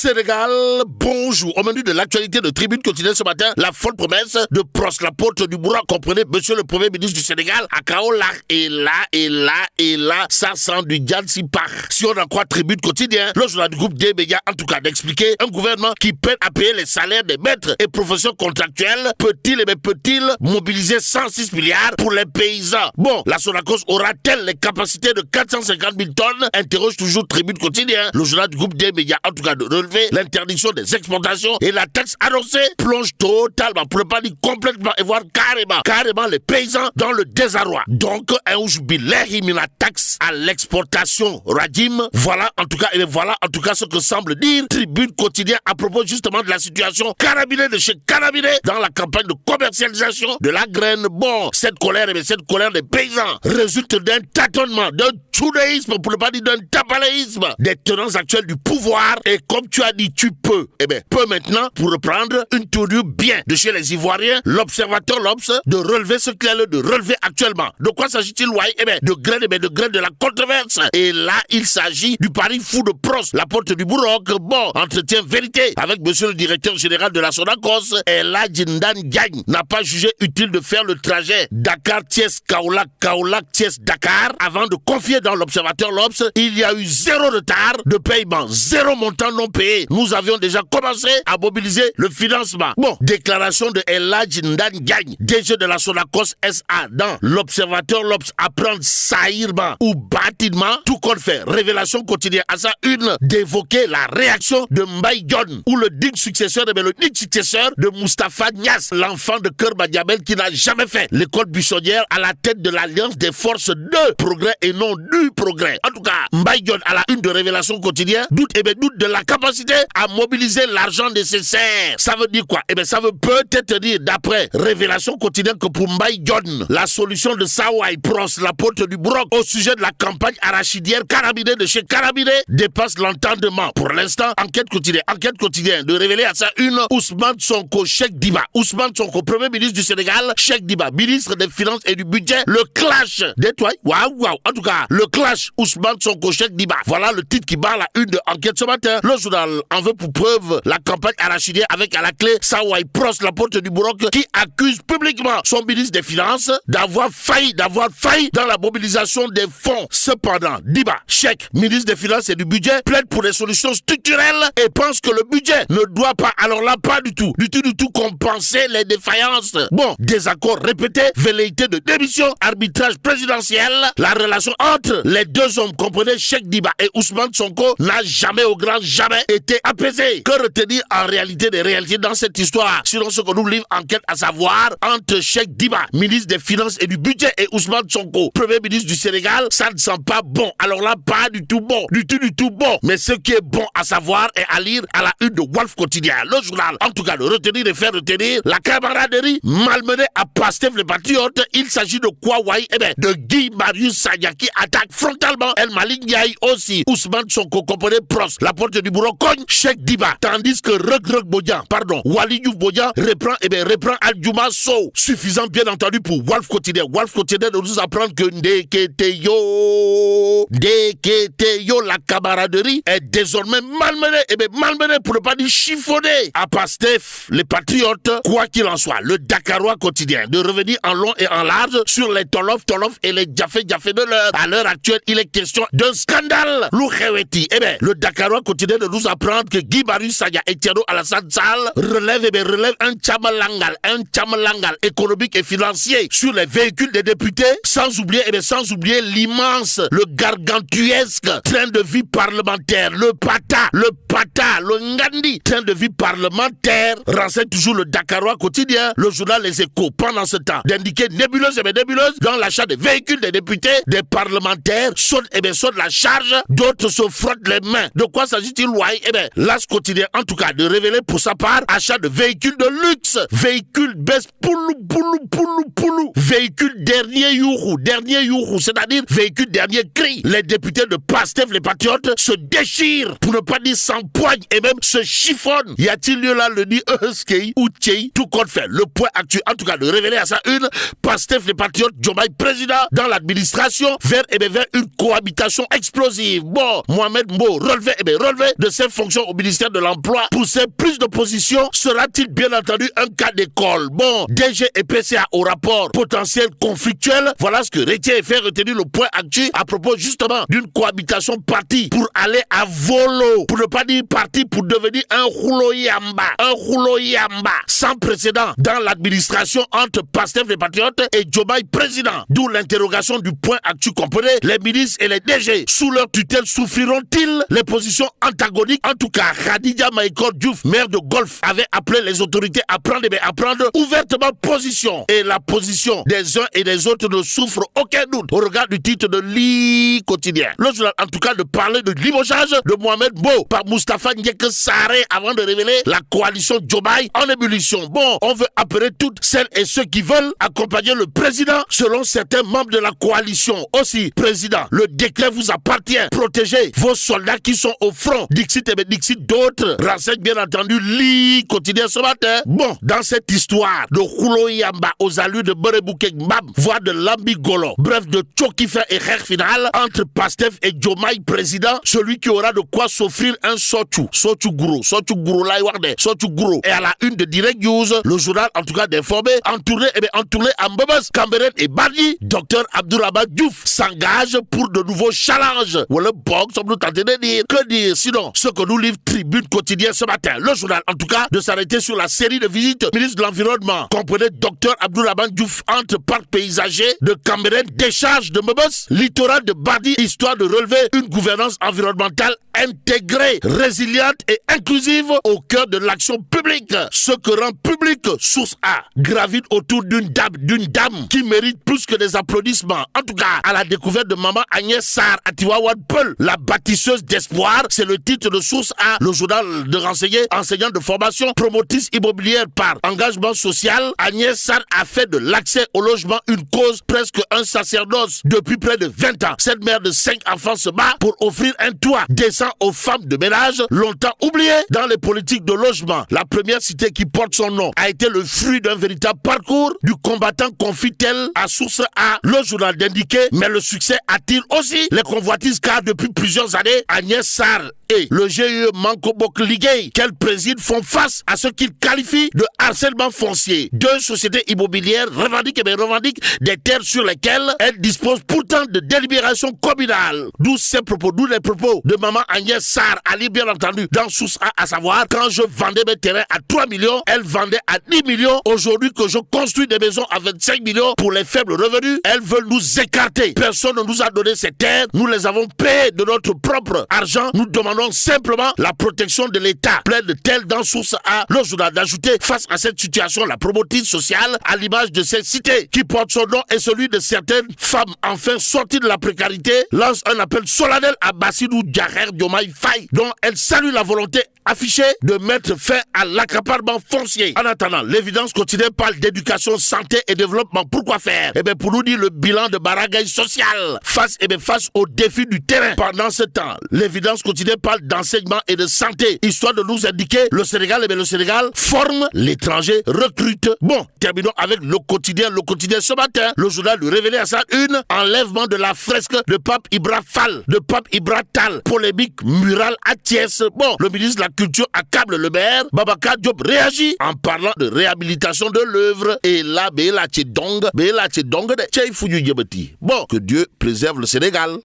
Sénégal, bonjour. Au menu de l'actualité de Tribune quotidienne ce matin, la folle promesse de Pros, la porte du bourreau. Comprenez, monsieur le Premier ministre du Sénégal, à Kaola, et là, ça sent du Djansi Par. Si on en croit Tribune quotidienne, le journal du groupe des médias, en tout cas, d'expliquer un gouvernement qui peine à payer les salaires des maîtres et professions contractuelles, peut-il mobiliser 106 milliards pour les paysans? Bon, la Sonacos aura-t-elle les capacités de 450 000 tonnes? Interroge toujours Tribune quotidienne. Le journal du groupe des médias, en tout cas, de relever l'interdiction des exportations et la taxe annoncée plonge totalement, pour ne pas dire complètement, et voire carrément les paysans dans le désarroi. Donc, la taxe à l'exportation Radim. Voilà en tout cas ce que semble dire Tribune quotidien à propos justement de la situation carabinée de chez Carabinés dans la campagne de commercialisation de la graine. Bon, cette colère des paysans résulte d'un tâtonnement, d'un tchoudéisme, pour ne pas dire d'un tapaléisme des tenants actuels du pouvoir. Et comme tu as dit, tu peux. Peut maintenant, pour reprendre une tournure bien de chez les Ivoiriens, l'observateur l'Obs, de relever ce qu'il y a de relever actuellement. De quoi s'agit-il, de graines de la controverse. Et là, il s'agit du pari fou de Pros, la porte du bourreau. Bon, entretien vérité avec monsieur le directeur général de la Sonacos. Et là, Jindan Diagne n'a pas jugé utile de faire le trajet Dakar-Thiès-Kaolack, Kaolack-Thiès-Dakar avant de confier dans l'observateur l'Obs, il y a eu 0 retard de paiement, 0 montant non payé. Nous avions déjà commencé à mobiliser le financement. Bon, déclaration de Ella Jindan Diagne, DG de la Sonacos SA dans l'observateur l'Obs, apprendre saillement ou bâtiment, tout compte fait. Révélation quotidienne à sa une d'évoquer la réaction de Mbaye John ou le digne successeur de Moustapha Niasse, l'enfant de Cœur Badiabel qui n'a jamais fait l'école buissonnière à la tête de l'Alliance des forces de progrès et non du progrès. En tout cas, Mbaye John à la une de Révélation quotidienne doute de la capacité à mobiliser l'argent nécessaire. Ça veut dire quoi? Ça veut peut-être dire, d'après Révélation quotidienne, que pour Mbaye John, la solution de Sawai Pros, la porte du Broc, au sujet de la campagne arachidière Carabinés de chez Carabinés dépasse l'entendement. Pour l'instant, enquête quotidienne de révéler à sa une Ousmane Sonko, Cheikh Diba. Ousmane Sonko, Premier ministre du Sénégal, Cheikh Diba, ministre des Finances et du Budget. Le clash des toits. Waouh. En tout cas, le clash Ousmane Sonko, Cheikh Diba. Voilà le titre qui barre la une de enquête ce matin. Le journal en veut pour preuve la campagne arachidière avec à la clé Sawai Pros, la porte du Broc, qui accuse publiquement son ministre des Finances d'avoir failli dans la mobilisation des fonds. Cependant, Diba, Cheikh, ministre des Finances et du Budget, plaide pour des solutions structurelles et pense que le budget ne doit pas, alors là, pas du tout compenser les défaillances. Bon, désaccord répété, velléité de démission, arbitrage présidentiel, la relation entre les deux hommes, comprenez Cheikh Diba et Ousmane Sonko, n'a jamais, au grand jamais, été apaisée. Que retenir en réalité des réalités dans cette histoire, selon ce que nous livre enquête, à savoir entre Cheikh Diba, ministre des Finances et du Budget, et Ousmane Sonko, Premier ministre du Sénégal, ça ne sent pas bon. Alors là, pas du tout bon. Mais ce qui est bon à savoir est à lire à la une de Wolf Quotidien, le journal. En tout cas, de retenir et faire retenir la camaraderie malmenée à Pastef les Patriotes. Il s'agit de quoi, de Guy Marius Sagna qui attaque frontalement El Malick Ndiaye aussi. Ousmane Sonko, comprenez Pros, la porte du bourreau, cogne Cheikh Diba. Tandis que Wali Diouf Bodian reprend Aldiouma Sow. Suffisant, bien entendu, pour Wolf Quotidien. Wolf Quotidien de nous apprendre que Ndeketeyo, la camaraderie est désormais malmenée pour ne pas dire chiffonnée à Pastef les Patriotes. Quoi qu'il en soit, le Dakarois Quotidien de revenir en long et en large sur les Tolof et les Jafé de l'heure. À l'heure actuelle, il est question d'un scandale. Le Dakarois Quotidien de nous apprendre que Guy Marius Sagna et Thierno Alassane Sall relève un chamalangal économique et financier sur les véhicules des députés, sans oublier l'immense, le gargantuesque train de vie parlementaire, le Ngandi, train de vie parlementaire, renseigne toujours le Dakarois Quotidien, le journal Les Échos, pendant ce temps, d'indiquer nébuleuse dans l'achat des véhicules des députés, des parlementaires, sautent la charge, d'autres se frottent les mains. De quoi s'agit-il, L'As Quotidien, en tout cas, de révéler pour sa part, achat de véhicules de luxe, véhicules baisse poulou, véhicules dernier yourou, c'est-à-dire véhicules dernier cri. Les députés de Pastef, les Patriotes, se déchirent, pour ne pas dire s'empoignent et même se chiffonne. Y a-t-il lieu là, le dit Skei ou Tchei, tout compte fait. Le point actuel, en tout cas, de révéler à sa une, Pastef les patriotes, Diomaye président dans l'administration vers une cohabitation explosive. Bon, Mohamed Mbo relevé de ses fonctions au ministère de l'Emploi pour ses prises de position. Sera-t-il bien entendu un cas d'école? Bon, DG et PCA au rapport potentiel conflictuel. Voilà ce que retient et fait retenir le point actuel à propos justement d'une cohabitation partie pour aller à volo, pour ne pas dire parti pour devenir un rouleau yamba sans précédent dans l'administration entre Pastef les patriotes et Diomaye président. D'où l'interrogation du point actuel. Comprenez, les ministres et les DG sous leur tutelle souffriront-ils les positions antagoniques? En tout cas, Khadija Mahécor Diouf, maire de Golf, avait appelé les autorités à prendre ouvertement position. Et la position des uns et des autres ne souffre aucun doute au regard du titre de l'I quotidien. Le journal, en tout cas, de parler de limogeage de Mohamed Mbo par Moustapha Ndiéké Sarré avant de révéler la coalition Diomaye en ébullition. Bon, on veut appeler toutes celles et ceux qui veulent accompagner le président selon certains membres de la coalition. Aussi, président, le décret vous appartient. Protégez vos soldats qui sont au front. Dixit et Dixit, d'autres renseignent bien entendu l'I quotidien ce matin. Bon, dans cette histoire de Roulo Yamba aux allures de Berebouke Mbam, voire de Lambigolo, bref de Tchokifa et Kher final entre Pastef et Diomaye président, celui qui aura de quoi s'offrir un Sochou Gourou et à la une de Direct News, le journal en tout cas d'informer, entouré à Mbebes, Cambérène et Bardi, Dr Abdourahmane Diouf s'engage pour de nouveaux challenges. Ou le bug, sommes-nous tentés de dire. Que dire sinon ce que nous livre Tribune quotidien ce matin? Le journal en tout cas de s'arrêter sur la série de visites ministre de l'Environnement. Comprenez Dr Abdourahmane Diouf entre parc paysager de Cambérène, décharge de Mbebes, littoral de Bardi, histoire de relever une gouvernance environnementale intégrée, résiliente et inclusive au cœur de l'action publique. Ce que rend public Source A gravite autour d'une dame qui mérite plus que des applaudissements. En tout cas, à la découverte de maman Agnès Sarr à Tivaouane Peulh, la bâtisseuse d'espoir, c'est le titre de Source A, le journal de renseigner, enseignant de formation, promotrice immobilière par engagement social. Agnès Sarr a fait de l'accès au logement une cause, presque un sacerdoce. Depuis près de 20 ans, cette mère de 5 enfants se bat pour offrir un toit décent aux femmes de ménage, longtemps oubliées dans les politiques de logement. La première cité qui porte son nom a été le fruit d'un véritable parcours du combattant, confie-t-elle à Source A, le journal d'indiquer, mais le succès attire aussi les convoitises car depuis plusieurs années, Agnès Sarr et le GIE Mankobok Liguey qu'elle préside font face à ce qu'ils qualifient de harcèlement foncier. Deux sociétés immobilières revendiquent des terres sur lesquelles elles disposent pourtant de délibération communale. D'où les propos de maman Agnès Sarr, Ali bien entendu dans Source A, à savoir quand je vendais mes terrains à 3 millions, elle vendait à 10 millions. Aujourd'hui que je construis des maisons à 25 millions pour les faibles revenus, elles veulent nous écarter. Personne ne nous a donné ces terres, nous les avons payées de notre propre argent. Nous demandons simplement la protection de l'État. Plaide-t-elle dans Source A, le journal d'ajouter face à cette situation, la promotrice sociale, à l'image de cette cité qui porte son nom et celui de certaines femmes enfin sorties de la précarité, lance un appel solennel à Bassirou Djaher Diomaye Faye, dont elle salue la volonté affiché de mettre fin à l'accaparement foncier. En attendant, l'évidence quotidienne parle d'éducation, santé et développement. Pourquoi faire? Pour nous dire le bilan de baragaï social face aux défis du terrain. Pendant ce temps, l'évidence quotidienne parle d'enseignement et de santé, histoire de nous indiquer le Sénégal, le Sénégal forme, l'étranger recrute. Bon, terminons avec le quotidien ce matin. Le journal lui révélait à sa une enlèvement de la fresque de Pape Ibra Tal, polémique murale à Thiès. Bon, le ministre de la Culture accable le maire. Babacar Diop réagit en parlant de réhabilitation de l'œuvre. Et là, Bon, que Dieu préserve le Sénégal.